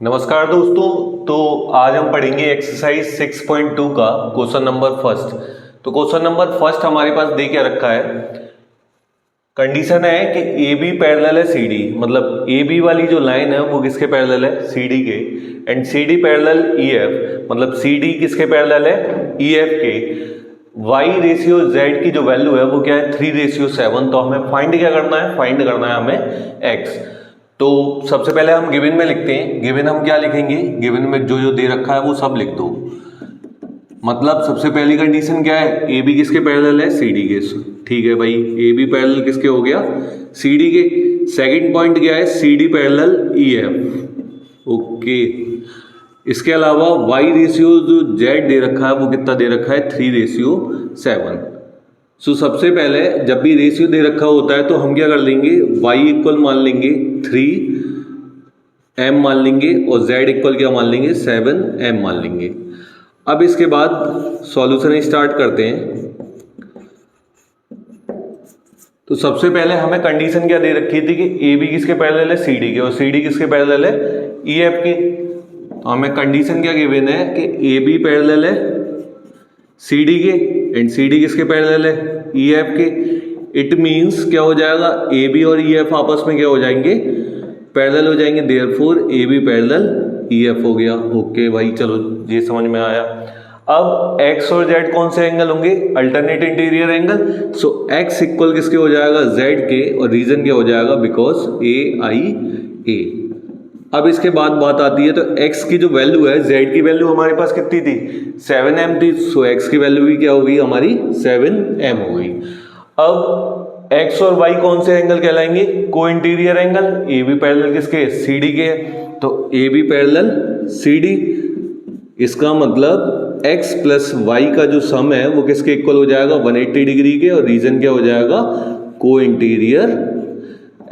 नमस्कार दोस्तों। तो आज हम पढ़ेंगे एक्सरसाइज 6.2 का क्वेश्चन नंबर फर्स्ट। तो क्वेश्चन नंबर फर्स्ट हमारे पास दे के रखा है। कंडीशन है कि ए बी पैरेलल है सी डी, मतलब ए बी वाली जो लाइन है वो किसके पैरेलल है, सी डी के। And C D parallel E F, मतलब सी डी किसके पैरेलल है, ई एफ के। वाई रेशियो जेड की जो वैल्यू है वो क्या है, 3:7। तो हमें फाइंड क्या करना है, फाइंड करना है हमें एक्स। तो सबसे पहले हम गिवन में लिखते हैं। गिवन हम क्या लिखेंगे, गिवन में जो जो दे रखा है वो सब लिख दो। मतलब सबसे पहली कंडीशन क्या है, ए बी किसके पैरेलल है, सी डी के। ठीक है भाई, ए बी पैरेलल किसके हो गया, सी डी के। सेकंड पॉइंट क्या है, C D parallel E F. Okay, इसके अलावा वाई रेशियो जो जेड दे रखा है वो कितना दे रखा है, 3:7। सो सबसे पहले जब भी रेशियो दे रखा होता है तो हम क्या कर लेंगे, y इक्वल मान लेंगे 3m मान लेंगे और z इक्वल क्या मान लेंगे, 7m मान लेंगे। अब इसके बाद सॉल्यूशन स्टार्ट करते हैं। तो सबसे पहले हमें कंडीशन क्या दे रखी थी कि ए बी किसके पैरेलल है, सी डी के, और सी डी किसके पैरेलल है, ई एफ के। तो हमें कंडीशन क्या गिवन है कि ए बी पैरेलल है सी डी के एंड सी डी किसके पैरेलल है, ई एफ के। इट मींस क्या हो जाएगा, ए बी और ई एफ आपस में क्या हो जाएंगे, पैरेलल हो जाएंगे। Therefore A B parallel E F हो गया। ओके भाई, चलो ये समझ में आया। अब एक्स और जेड कौन से एंगल होंगे, अल्टरनेट इंटीरियर एंगल। सो एक्स इक्वल किसके हो जाएगा, जेड के, और रीजन क्या हो जाएगा, बिकॉज ए आई ए। अब इसके बाद बात आती है, तो x की जो वैल्यू है, z की वैल्यू हमारे पास कितनी थी, 7m थी। सो x की वैल्यू भी क्या होगी हमारी, 7m हो गई। अब x और y कौन से एंगल कहलाएंगे, को interior angle. A B parallel किसके, सी डी के। तो A B parallel C D, इसका मतलब x प्लस y का जो सम है वो किसके इक्वल हो जाएगा, 180 डिग्री के, और रीजन क्या हो जाएगा, को इंटीरियर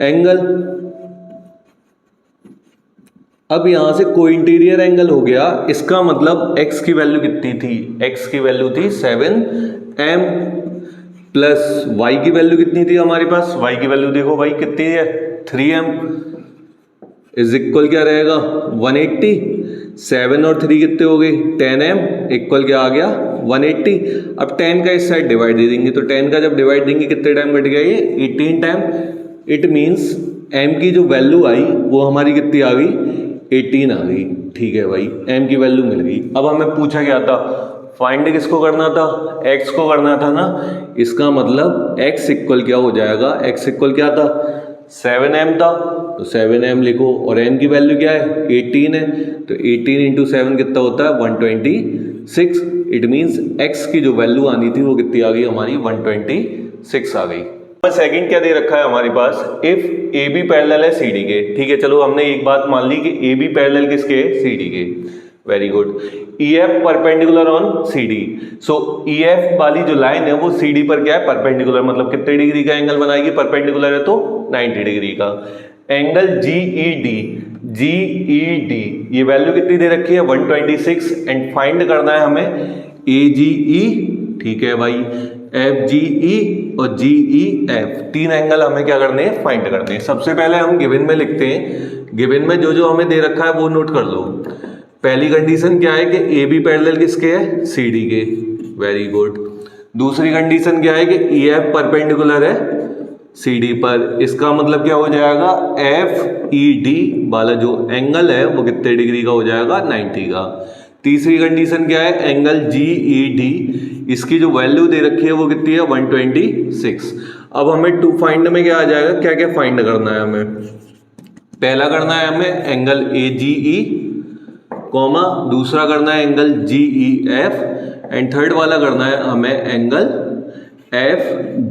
एंगल। अब यहां से को इंटीरियर एंगल हो गया, इसका मतलब x की वैल्यू कितनी थी, x की वैल्यू थी 7m, प्लस y की वैल्यू कितनी थी हमारे पास, y की वैल्यू देखो भाई कितनी है, 3m, इज इक्वल क्या रहेगा, 180। 7 और 3 कितने हो गए, 10m, इक्वल क्या आ गया, 180। अब 10 का इस साइड डिवाइड दे देंगे, तो 10 का जब डिवाइड देंगे कितने टाइम कट गया, ये 18 टाइम। इट मीन्स m की जो वैल्यू आई वो हमारी कितनी आ गई, 18 आ गई। ठीक है भाई, m की वैल्यू मिल गई। अब हमें पूछा क्या था, फाइंड किसको करना था, x को करना था ना। इसका मतलब x इक्वल क्या हो जाएगा, x इक्वल क्या था, 7m था, तो 7m लिखो, और m की वैल्यू क्या है, 18 है। तो 18 इंटू 7 कितना होता है, 126। इट मीन्स x की जो वैल्यू आनी थी वो कितनी आ गई हमारी, 126 आ गई। सेकंड क्या दे रखा है हमारे पास, इफ ए बी पैरेलल है सी डी के। ठीक है, चलो हमने एक बात मान ली कि ए बी पैरेलल किसके है, सी डी के। Very good. E F perpendicular on C D. So E F वाली जो लाइन है वो सी डी पर क्या है, परपेंडिकुलर, मतलब कितने डिग्री का एंगल बनाएगी, परपेंडिकुलर है तो 90 डिग्री का। एंगल जी ई डी, जी ई डी ये वैल्यू कितनी दे रखी है, 126। एंड फाइंड करना है हमें ए जी ई। ठीक है भाई, एफ जी ई और जी ई एफ, तीन एंगल हमें क्या करने हैं, फाइंड करने हैं। सबसे पहले हम गिवन में लिखते हैं। गिवन में जो जो हमें दे रखा है वो नोट कर लो। पहली कंडीशन क्या है कि ए बी पैरेलल किसके है, सी डी के। Very good. दूसरी कंडीशन क्या है कि ई एफ परपेंडिकुलर है सी डी पर। इसका मतलब क्या हो जाएगा, एफ ई डी वाला जो एंगल है वो कितने डिग्री का हो जाएगा, 90 का। तीसरी कंडीशन क्या है, एंगल जी ई डी, इसकी जो वैल्यू दे रखी है वो कितनी है, 126। अब हमें टू फाइंड में क्या आ जाएगा, क्या क्या फाइंड करना है हमें। पहला करना है हमें angle A G E, comma, दूसरा करना है angle G E F, and third वाला करना है हमें एंगल एफ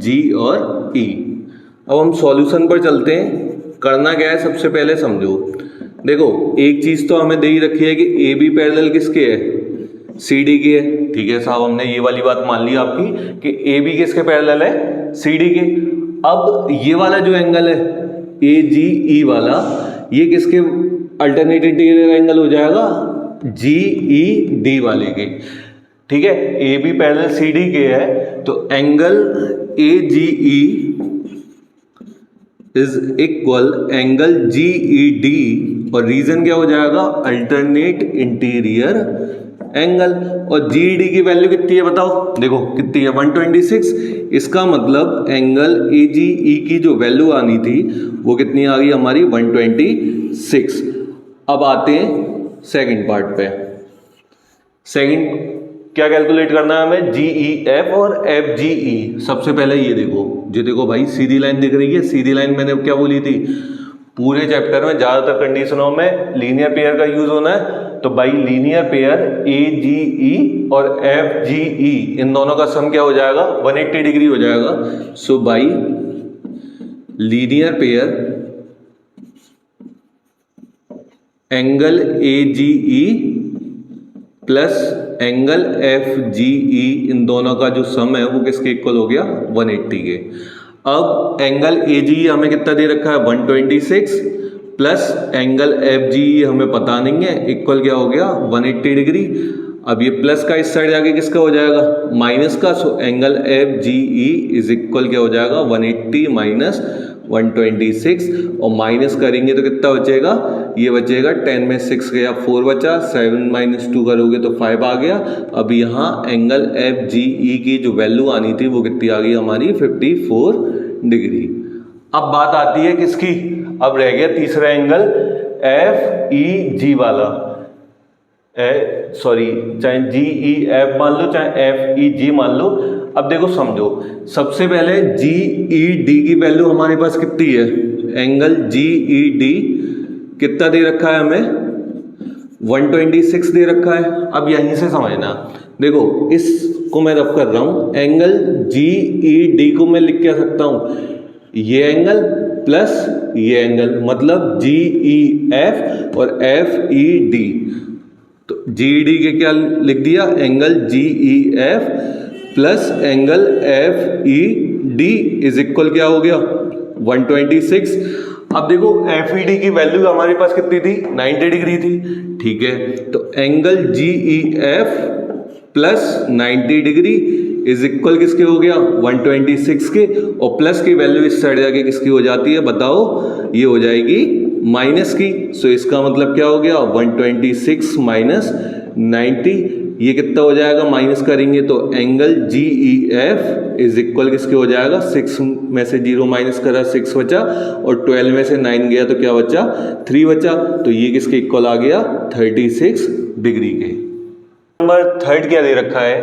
जी और ई। अब हम सॉल्यूशन पर चलते हैं। करना क्या है, सबसे पहले समझो। देखो, एक चीज तो हमें दे ही रखी है कि ए बी पैरेलल किसके है, सी डी की है। ठीक है साहब, हमने ये वाली बात मान ली आपकी कि ए बी किसके पैरेलल है, सी डी के। अब ये वाला जो एंगल है ए जी ई वाला, ये किसके अल्टरनेट इंटीरियर एंगल हो जाएगा, जी ई डी वाले के। ठीक है, A B parallel C D के है, तो angle A G E is equal angle G E D और रीजन क्या हो जाएगा, अल्टरनेट इंटीरियर एंगल। और जीडी की वैल्यू कितनी है बताओ, देखो कितनी है 126। इसका मतलब एंगल AGE की जो वैल्यू आनी थी वो कितनी आ गई हमारी 126। अब आते हैं सेकंड पार्ट पे। सेकंड क्या कैलकुलेट करना है हमें, GEF और FGE। सबसे पहले ये देखो भाई सीधी लाइन दिख रही है, सीधी लाइन मैंने क्या बोली थी, पूरे चैप्टर में ज्यादातर कंडीशनों में लीनियर पेयर का यूज होना है। तो बाई लीनियर पेयर AGE और FGE इन दोनों का सम क्या हो जाएगा, 180 डिग्री हो जाएगा। So by linear pair angle AGE plus angle FGE, इन दोनों का जो सम है वो किसके इक्वल हो गया, 180 के। अब एंगल AGE हमें कितना दे रखा है 126 प्लस एंगल FGE हमें पता नहीं है, इक्वल क्या हो गया 180 डिग्री। अब ये प्लस का इस साइड जाके किसका हो जाएगा, माइनस का। So angle FGE is equal क्या हो जाएगा 180 माइनस 126, और माइनस करेंगे तो कितना बचेगा, ये बचेगा 10 में 6 गया 4 बचा, 7 माइनस 2 करोगे तो 5 आ गया। अब यहाँ एंगल FGE की जो वैल्यू आनी थी वो कितनी आ गई हमारी 54 डिग्री। अब बात आती है किसकी, अब रह गया तीसरा एंगल FEG वाला, सॉरी चाहे GEF मान लो चाहे FEG मान लो। अब देखो समझो, सबसे पहले GED की वैल्यू हमारे पास कितनी है, एंगल GED कितना दे रखा है हमें 126 दे रखा है। अब यहीं से समझना, देखो इसको मैं रफ कर रहा हूं, एंगल GED को मैं लिख क्या सकता हूं, ये एंगल प्लस ये एंगल, मतलब GEF और FED। तो GED के क्या लिख दिया, angle GEF plus angle FED is equal क्या हो गया 126। अब देखो FED की वैल्यू हमारे पास कितनी थी 90 डिग्री थी, ठीक है। तो angle GEF plus 90 degree is equal किसके हो गया 126 के, और प्लस की वैल्यू इस साइड जाके किसकी हो जाती है बताओ, ये हो जाएगी माइनस की। सो इसका मतलब क्या हो गया 126 माइनस 90, ये कितना हो जाएगा, माइनस करेंगे तो एंगल GEF इज इक्वल किसके हो जाएगा, 6 में से 0 माइनस करा 6 बचा, और 12 में से 9 गया तो क्या बचा 3 बचा। तो ये किसके इक्वल आ गया 36 डिग्री के। नंबर थर्ड क्या दे रखा है,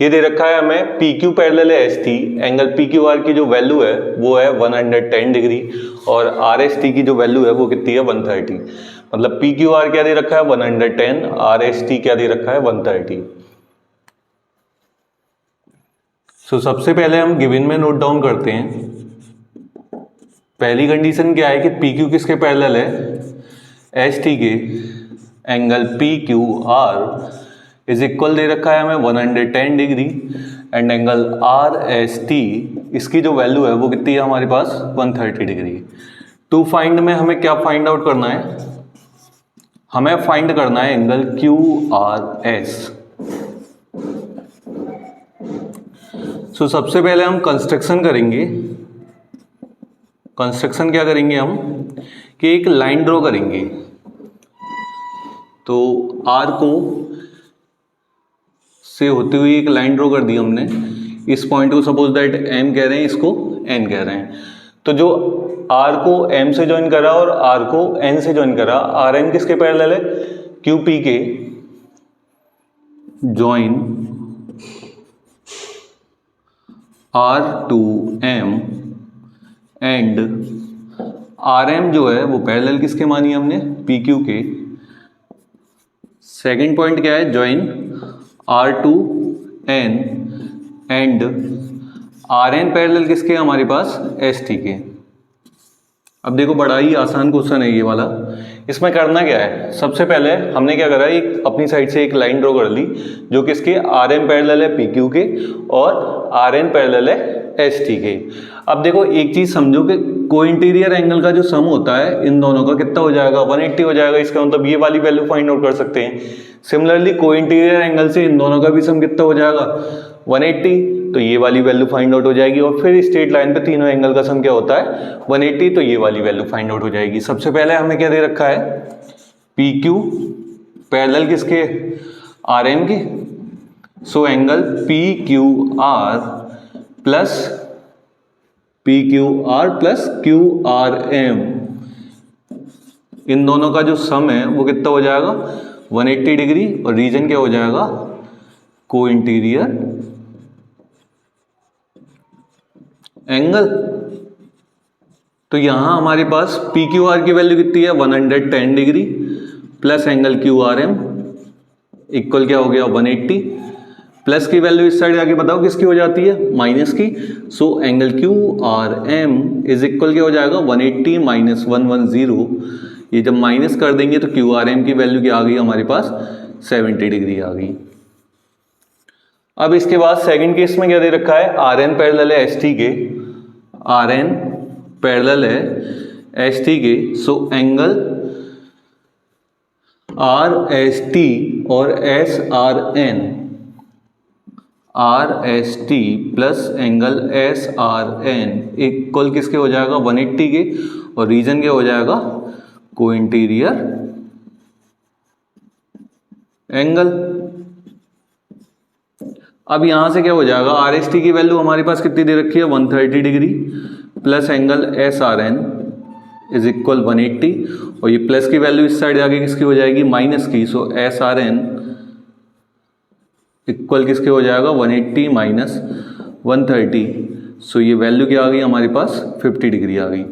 ये दे रखा है हमें PQ पैरेलल है ST, एंगल PQR की जो वैल्यू है वो है 110 डिग्री, और RST की जो वैल्यू है वो कितनी है 130। मतलब PQR क्या दे रखा है 110, RST क्या दे रखा है 130। सो सबसे पहले हम गिवन में नोट डाउन करते हैं। पहली कंडीशन क्या है कि PQ किसके पैरेलल है ST के, एंगल PQR इज इक्वल दे रखा है हमें 110 डिग्री, एंड एंगल RST इसकी जो वैल्यू है वो कितनी है हमारे पास 130 डिग्री। टू फाइंड में हमें क्या फाइंड आउट करना है, हमें फाइंड करना है एंगल QRS। सो सबसे पहले हम कंस्ट्रक्शन करेंगे। कंस्ट्रक्शन क्या करेंगे हम कि एक लाइन ड्रॉ करेंगे। तो R को से होते हुए एक लाइन ड्रॉ कर दी हमने, इस पॉइंट को सपोज दैट M कह रहे हैं, इसको N कह रहे हैं। तो जो R को M से ज्वाइन करा और R को N से ज्वाइन करा, RM किसके पैरेलल है QP के, join R to M, and RM जो है वो पैरेलल किसके मानी हमने PQ के। सेकंड पॉइंट क्या है, join R to N, and RN parallel किसके हमारे पास ST के। अब देखो बड़ा ही आसान क्वेश्चन है ये वाला। इसमें करना क्या है, सबसे पहले हमने क्या करा, एक अपनी साइड से एक लाइन ड्रॉ कर ली जो किसके RM पैरेलल है PQ के और RN पैरेलल है ST के। अब देखो एक चीज समझो कि कोइंटीरियर एंगल का जो सम होता है इन दोनों का कितना हो जाएगा 180 हो जाएगा। इसका मतलब ये वाली वैल्यू फाइंड आउट कर सकते हैं। सिमिलरली कोइंटीरियर एंगल से इन दोनों का भी सम कितना हो जाएगा 180। तो ये वाली वैल्यू फाइंड आउट हो जाएगी, और फिर स्ट्रेट लाइन पे तीनों एंगल का सम क्या होता है 180, तो ये वाली वैल्यू फाइंड आउट हो जाएगी। सबसे पहले हमें क्या दे रखा है पी क्यू पैरेलल किसके आर एम की, so angle P Q R plus Q R M, इन दोनों का जो सम है वो कितना हो जाएगा 180 डिग्री, और रीजन क्या हो जाएगा को इंटीरियर एंगल। तो यहां हमारे पास पी क्यू आर की वैल्यू कितनी है 110 degree plus angle Q R M equal क्या हो गया 180, प्लस की वैल्यू इस साइड आके बताओ किसकी हो जाती है माइनस की, so angle Q R M is equal क्या हो जाएगा 180 माइनस 110, ये जब माइनस कर देंगे तो क्यू आर एम की वैल्यू क्या आ गई हमारे पास 70 डिग्री आ गई। अब इसके बाद सेकंड केस में क्या दे रखा है आर एन पैरेलल है एस टी के, आर एन पैरेलल है एस टी के, so angle R S T और S R T plus angle S R N equal किसके हो जाएगा 180 के, और रीजन क्या हो जाएगा को इंटीरियर एंगल। अब यहां से क्या हो जाएगा आर एस टी की वैल्यू हमारे पास कितनी दे रखी है 130 degree plus angle S R N is equal 180, और ये प्लस की वैल्यू इस साइड आगे किसकी हो जाएगी माइनस की, सो एस आर एन इक्वल किसके हो जाएगा 180 माइनस 130, सो ये वैल्यू क्या आ गई हमारे पास 50 डिग्री आ गई।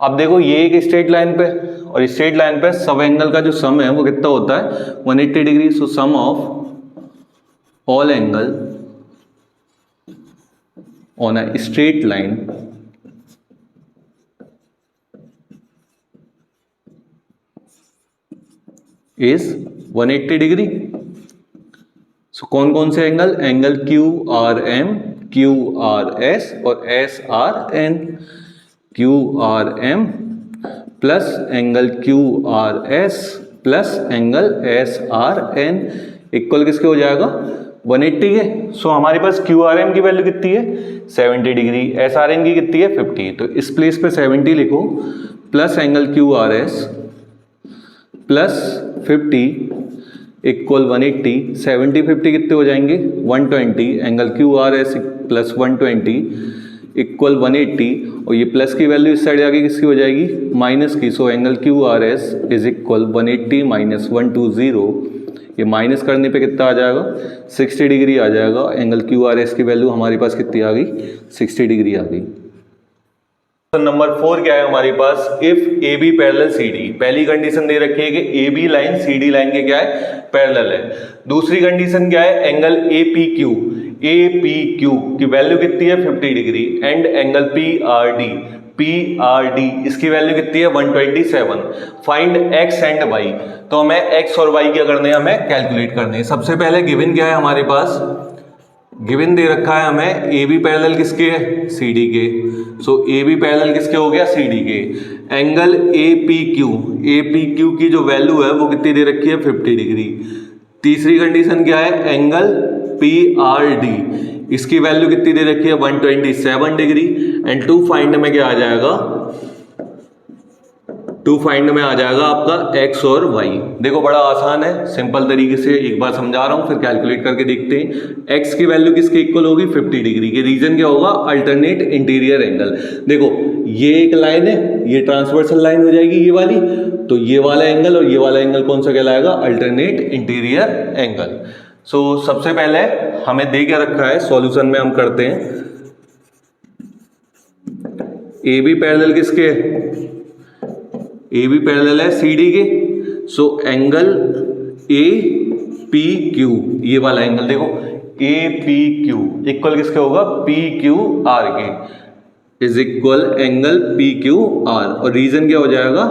अब देखो ये एक स्ट्रेट लाइन पे, और स्ट्रेट लाइन पे सब एंगल का जो सम है वो कितना होता है 180 degree, so sum of all angle on a straight line is 180 degree. सो कौन कौन से angle, angle Q R M, Q R S और S R N, Q R M plus angle Q R S plus angle S R N equal किसके हो जाएगा 180 के। So हमारे पास क्यू आर एम की वैल्यू कितनी है 70 डिग्री, एस आर एन की कितनी है 50, तो इस प्लेस पे 70 लिखो plus angle Q R S plus 50 equal 180, 70 50 कितने हो जाएंगे 120, angle Q R S plus 120 equal 180, और ये प्लस की वैल्यू इस साइड आगे किसकी हो जाएगी माइनस की, so angle Q R S is equal 180 minus 120, ये माइनस करने पे कितना आ जाएगा 60 डिग्री आ जाएगा, एंगल क्यू आर एस की वैल्यू हमारे पास कितनी आ गई 60 डिग्री आ गई। नंबर 4 क्या है हमारे पास, if A B parallel C D, पहली कंडीशन दे रखी है कि A B line C D line के क्या है पैरेलल है। दूसरी कंडीशन क्या है, एंगल ए पी क्यू की वैल्यू कितनी है 50 degree, and angle P R D इसकी वैल्यू कितनी है 127। फाइंड एक्स एंड वाई, तो हमें एक्स और वाई क्या करने हैं, हमें कैलकुलेट करने हैं। सबसे पहले गिवन क्या है हमारे पास, गिवन दे रखा है हमें ए बी पैरेलल किसके है सी डी के, सो ए बी पैरेलल किसके हो गया सी डी के, एंगल ए पी क्यू की जो वैल्यू है वो कितनी दे रखी है 50 डिग्री। तीसरी कंडीशन क्या है, एंगल पी आर डी इसकी वैल्यू कितनी दे रखी है 127 डिग्री, एंड टू फाइंड में क्या आ जाएगा, टू फाइंड में आ जाएगा आपका एक्स और वाई। देखो बड़ा आसान है, सिंपल तरीके से एक बार समझा रहा हूं फिर कैलकुलेट करके देखते हैं। एक्स की वैल्यू किसके इक्वल होगी 50 डिग्री के, रीजन क्या होगा अल्टरनेट इंटीरियर एंगल। देखो ये एक लाइन है, ये ट्रांसवर्सल लाइन हो जाएगी ये वाली, तो ये वाला एंगल और ये वाला एंगल कौन सा कहलाएगा अल्टरनेट इंटीरियर एंगल। सो सबसे पहले हमें दे क्या रखा है, सॉल्यूशन में हम करते हैं, ए बी पैरेलल किसके, ए बी पैरेलल है सी डी के, so angle A P Q ये वाला एंगल देखो ए पी क्यू इक्वल किसके होगा पी क्यू आर के, is equal angle P Q are, और रीजन क्या हो जाएगा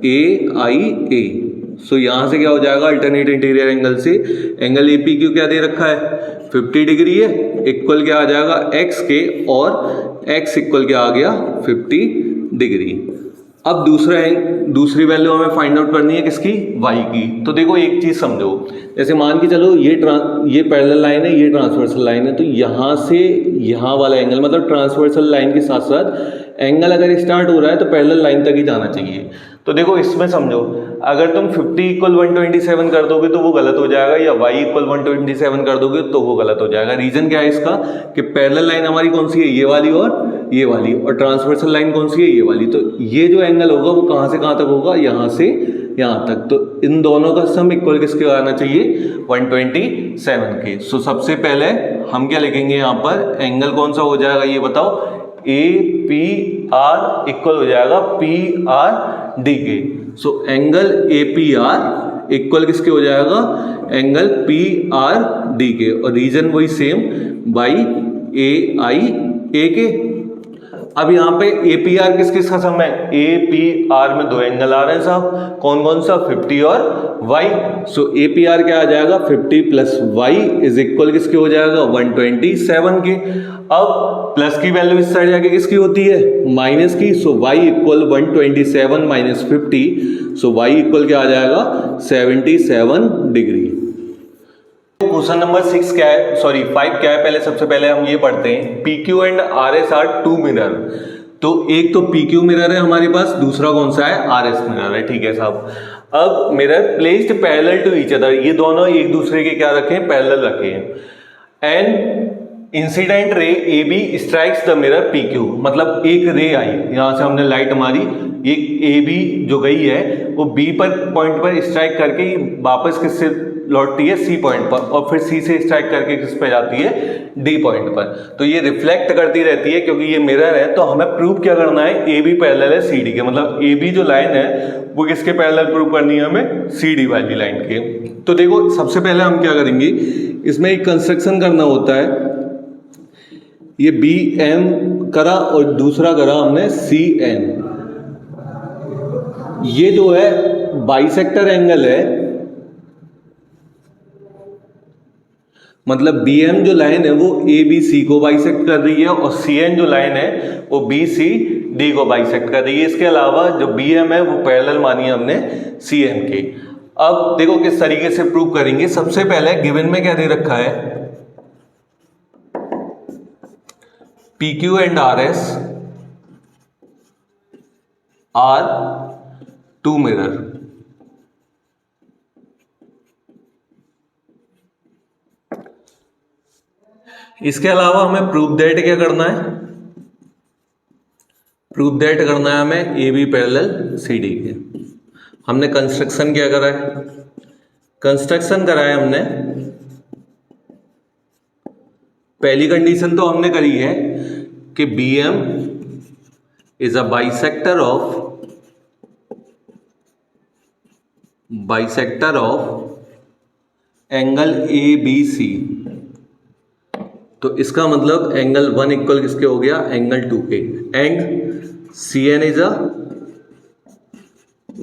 ए आई ए। सो यहां से क्या हो जाएगा अल्टरनेट इंटीरियर एंगल से एंगल ए पी क्यू क्या दे रखा है 50 डिग्री है, इक्वल क्या आ जाएगा एक्स के, और एक्स इक्वल क्या आ गया 50 डिग्री। अब दूसरी वैल्यू हमें फाइंड आउट करनी है किसकी, y की। तो देखो एक चीज समझो, जैसे मान के चलो ये पैरेलल लाइन है, ये ट्रांसवर्सल लाइन है, तो यहाँ से यहाँ वाला एंगल मतलब ट्रांसवर्सल लाइन के साथ साथ एंगल अगर स्टार्ट हो रहा है तो पैरेलल लाइन तक ही जाना चाहिए। तो देखो इसमें समझो, अगर तुम 50 = 127 कर दोगे तो वो गलत हो जाएगा, या y = 127 कर दोगे तो वो गलत हो जाएगा। रीजन क्या है इसका कि पैरेलल लाइन हमारी कौन सी है, ये वाली और ट्रांसवर्सल लाइन कौन सी है, ये वाली। तो ये जो एंगल होगा वो कहाँ से कहाँ तक होगा, यहाँ से यहाँ तक। तो इन दोनों का सम इक्वल किसके आना चाहिए, 127 के। सो सबसे पहले हम क्या लिखेंगे यहाँ पर, एंगल कौन सा हो जाएगा ये बताओ, APR इक्वल हो जाएगा PRD के। सो एंगल APR इक्वल किसके हो जाएगा, एंगल PRD के, और रीजन वही सेम बाई AIA के। अब यहाँ पे APR किस किस का सम है, APR में दो एंगल आ रहे हैं साहब, कौन कौन सा, 50 और y। सो APR क्या आ जाएगा, 50 + y इज इक्वल किसके हो जाएगा, 127 के। अब प्लस की वैल्यू इस साइड जाके किसकी होती है, माइनस की। सो y = 127 - 50, सो y इक्वल क्या आ जाएगा, 77 डिग्री। क्वेश्चन नंबर 6 क्या है, सॉरी 5 क्या है, पहले सबसे पहले हम ये पढ़ते हैं, PQ and RS are two mirror. तो एक तो PQ मिरर है हमारे पास, दूसरा कौन सा है, RS मिरर है, ठीक है साहब। अब mirror placed parallel to each other, ये दोनों एक दूसरे के क्या रखे हैं, पैरेलल रखे हैं। And incident ray AB strikes the mirror PQ, मतलब एक रे आई, यहां से हमने लाइट मारी, एक AB जो गई है वो B पर पॉइंट पर स्ट्राइक करके वापस किससे लौटती है, C पॉइंट पर, और फिर C से स्ट्राइक करके किस पे जाती है, D पॉइंट पर। तो ये रिफ्लेक्ट करती रहती है क्योंकि ये मिरर है। तो हमें प्रूव क्या करना है, AB पैरेलल है CD के, मतलब AB जो लाइन है वो किसके पैरेलल प्रूव करनी है हमें, CD वाली लाइन के। तो देखो सबसे पहले हम क्या करेंगे, इसमें एक कंस्ट्रक्शन करना होता है। ये BM करा और दूसरा करा हमने CN। ये जो है बाइसेक्टर एंगल है, मतलब BM जो लाइन है वो ABC को बाइसेक्ट कर रही है, और CN जो लाइन है वो BCD को बाइसेक्ट कर रही है। इसके अलावा जो BM है वो पैरेलल मानी हमने CN के। अब देखो किस तरीके से प्रूव करेंगे। सबसे पहले गिवन में क्या दे रखा है, PQ and RS are two mirror. इसके अलावा हमें प्रूव दैट क्या करना है, प्रूव दैट करना है हमें AB पैरेलल CD के। हमने कंस्ट्रक्शन क्या करा है, कंस्ट्रक्शन करा है हमने, पहली कंडीशन तो हमने करी है कि BM is a bisector of angle ABC। तो इसका मतलब एंगल 1 इक्वल किसके हो गया, एंगल 2 के। And CN is a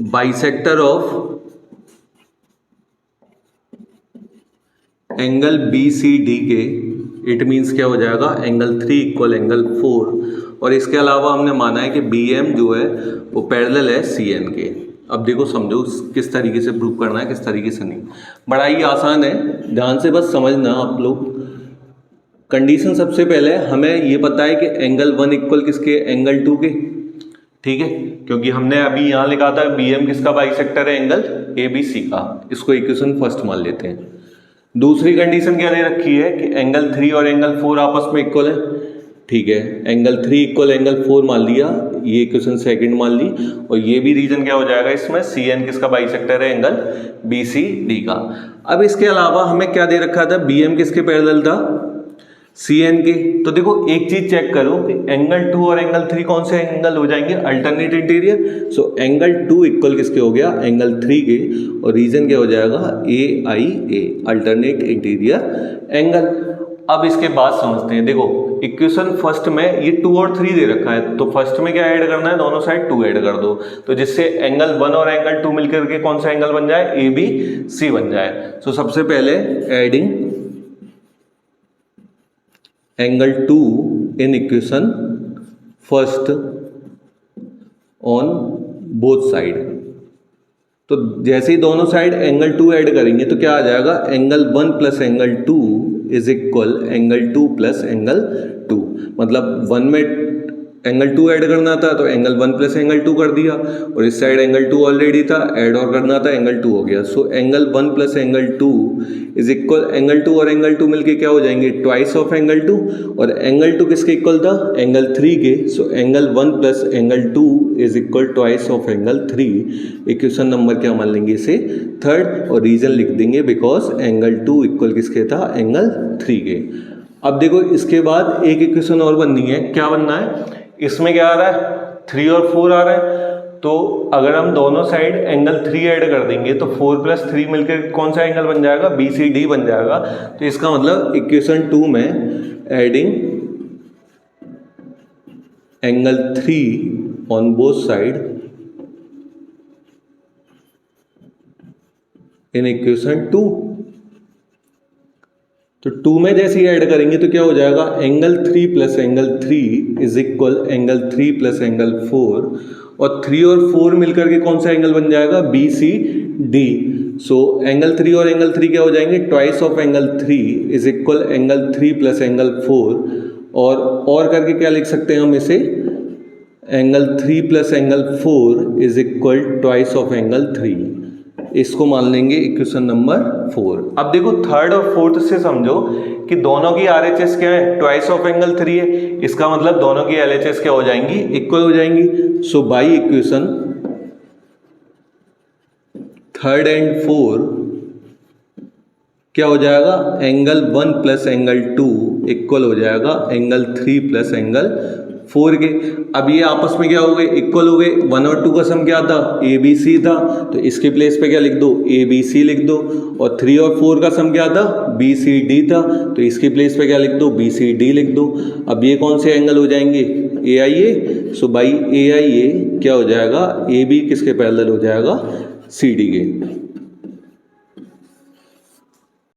bisector of angle BCD के। इट मीन्स क्या हो जाएगा, एंगल 3 इक्वल एंगल 4। और इसके अलावा हमने माना है कि BM जो है वो पैरेलल है CN के। अब देखो समझो किस तरीके से प्रूव करना है, किस तरीके से नहीं। बड़ा ही आसान है, ध्यान से बस समझना आप लोग। कंडीशन सबसे पहले हमें ये पता है कि एंगल 1 इक्वल किसके, एंगल 2 के, ठीक है, क्योंकि हमने अभी यहाँ लिखा था BM किसका बाइसेक्टर है, एंगल ABC का। इसको इक्वेशन फर्स्ट मान लेते हैं। दूसरी कंडीशन क्या दे रखी है कि एंगल 3 और एंगल 4 आपस में इक्वल है, ठीक है। एंगल 3 इक्वल एंगल 4 मान लिया, ये इक्वेशन सेकंड मान ली। और ये भी रीजन क्या हो जाएगा इसमें, CN किसका बाइसेक्टर है, एंगल BCD का। अब इसके अलावा हमें क्या दे रखा था, BM किसके पैरेलल था, CN के। तो देखो एक चीज चेक करो कि एंगल 2 और एंगल 3 कौन से एंगल हो जाएंगे, alternate interior. So angle 2 equal किसके हो गया, एंगल 3 के। और रीजन क्या हो जाएगा, AIA, अल्टरनेट इंटीरियर एंगल। अब इसके बाद समझते हैं, देखो इक्वेशन फर्स्ट में ये 2 और 3 दे रखा है, तो फर्स्ट में क्या ऐड करना है, दोनों साइड 2 ऐड कर दो, तो जिससे एंगल 1 और एंगल 2 मिलकर के कौन सा एंगल बन जाए, ABC बन जाए। सो सबसे पहले adding angle 2 in equation first on both side. तो जैसे ही दोनों साइड एंगल 2 ऐड करेंगे तो क्या आ जाएगा, angle 1 plus angle 2 is equal angle 2 plus angle 2। मतलब 1 में एंगल 2 ऐड करना था तो एंगल 1 प्लस एंगल 2 कर दिया, और इस साइड एंगल 2 ऑलरेडी था, ऐड और करना था, एंगल 2 हो गया। So angle 1 plus angle 2 is equal angle 2 और एंगल 2 मिलके क्या हो जाएंगे, ट्वाइस ऑफ एंगल 2, और एंगल 2 किसके इक्वल था, एंगल 3 के। So angle 1 plus angle 2 is equal twice of angle 3। Equation number क्या मान लेंगे इसे, थर्ड, और रीजन लिख देंगे बिकॉज एंगल 2 इक्वल किसके था, एंगल 3 के। अब देखो इसके बाद एक इक्वेशन और बननी है, क्या बनना है, इसमें क्या आ रहा है, 3 और 4 आ रहा है। तो अगर हम दोनों साइड एंगल 3 ऐड कर देंगे तो 4 प्लस 3 मिलकर कौन सा एंगल बन जाएगा, BCD बन जाएगा। तो इसका मतलब इक्वेशन 2 में adding angle 3 on both side in equation 2। तो 2 में जैसे ही ऐड करेंगे तो क्या हो जाएगा, angle 3 plus angle 3 is equal angle 3 plus angle 4, और 3 और 4 मिलकर के कौन सा एंगल बन जाएगा, BCD। सो एंगल 3 और एंगल 3 क्या हो जाएंगे, twice of angle 3 is equal angle 3 plus angle 4, और करके क्या लिख सकते हैं हम इसे, angle 3 plus angle 4 is equal twice of angle 3। इसको मान लेंगे इक्वेशन नंबर 4। अब देखो थर्ड और फोर्थ से समझो कि दोनों की RHS क्या है, ट्वाइस ऑफ एंगल 3 है। इसका मतलब दोनों की LHS क्या हो जाएंगी, इक्वल हो जाएंगी। So by equation third and 4 क्या हो जाएगा, एंगल 1 प्लस एंगल 2 इक्वल हो जाएगा एंगल 3 प्लस एंगल 4 के। अब ये आपस में क्या हो गए, इक्वल हो गए। 1 और 2 का सम क्या था, ABC था, तो इसके प्लेस पे क्या लिख दो, ABC लिख दो। और 3 और 4 का सम क्या था, BCD था, तो इसके प्लेस पे क्या लिख दो, BCD लिख दो। अब ये कौन से एंगल हो जाएंगे, AIA। सो बाई AIA क्या हो जाएगा, AB किसके पैरेलल हो जाएगा, CD के।